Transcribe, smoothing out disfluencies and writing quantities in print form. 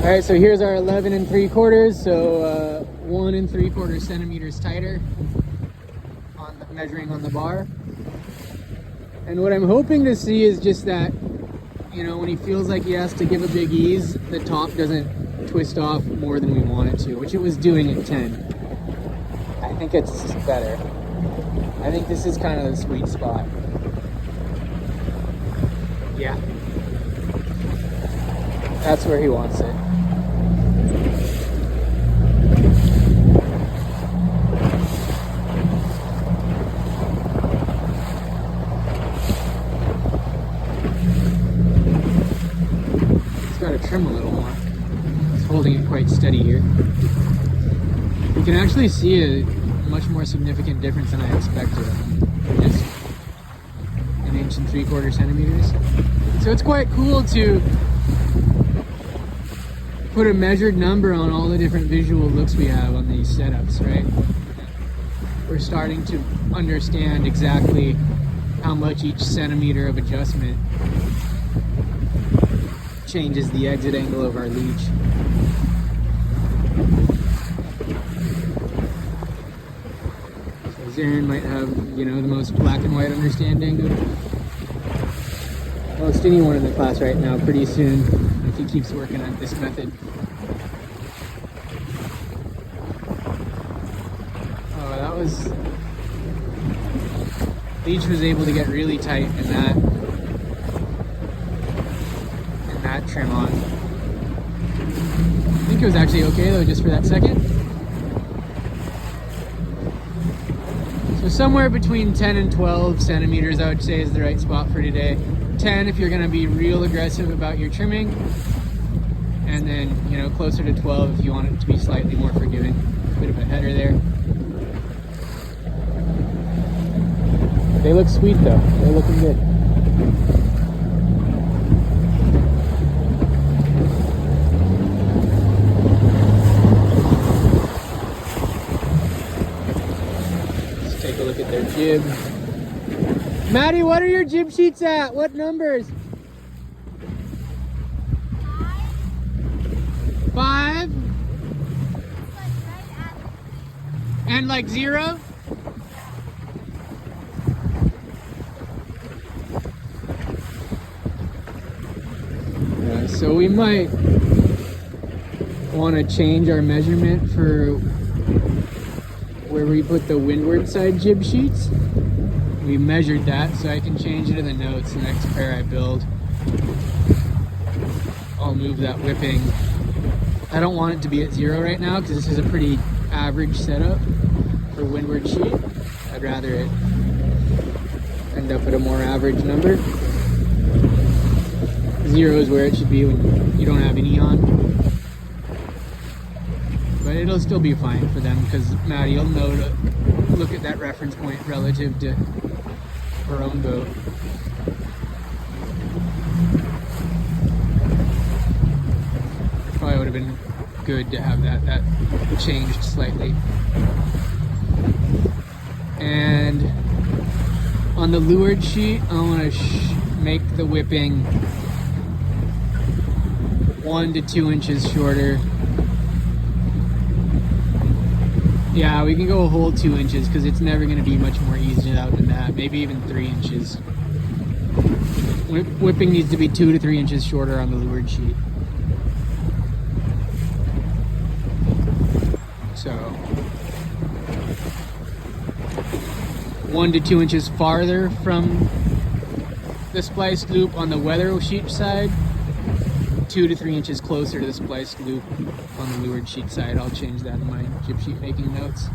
All right, so here's our 11 3/4, so 1 3/4 centimeters tighter on the, measuring on the bar. And what I'm hoping to see is just that, you know, when he feels like he has to give a big ease, the top doesn't twist off more than we want it to, which it was doing at 10. I think it's better. I think this is kind of the sweet spot. Yeah. That's where he wants it. Got to trim a little more. It's holding it quite steady here. You can actually see a much more significant difference than I expected. Just 1 3/4 centimeters. So it's quite cool to put a measured number on all the different visual looks we have on these setups, right? We're starting to understand exactly how much each centimeter of adjustment changes the exit angle of our leech. So Zarin might have, you know, the most black and white understanding of most anyone in the class right now pretty soon, if he keeps working on this method. Oh, that was... Leech was able to get really tight in that trim on. I think it was actually okay though, just for that second. So somewhere between 10 and 12 centimeters I would say is the right spot for today. 10 if you're going to be real aggressive about your trimming, and then, you know, closer to 12 if you want it to be slightly more forgiving. A bit of a header there. They look sweet though. They're looking good. Take a look at their jib. Maddie, what are your jib sheets at? What numbers? 5? And like 0? Yeah, so we might want to change our measurement for where we put the windward side jib sheets. We measured that, so I can change it in the notes the next pair I build. I'll move that whipping. I don't want it to be at 0 right now because this is a pretty average setup for windward sheet. I'd rather it end up at a more average number. 0 is where it should be when you don't have any on. But it'll still be fine for them because Maddie will know to look at that reference point relative to her own boat. Probably would have been good to have that changed slightly. And on the leeward sheet, I want to make the whipping 1 to 2 inches shorter. Yeah, we can go a whole 2 inches because it's never going to be much more eased out than that. Maybe even 3 inches. Whipping needs to be 2 to 3 inches shorter on the leeward sheet. So 1 to 2 inches farther from the spliced loop on the weather sheet side. 2 to 3 inches closer to the spliced loop on the leeward sheet side. I'll change that in my jib sheet making notes.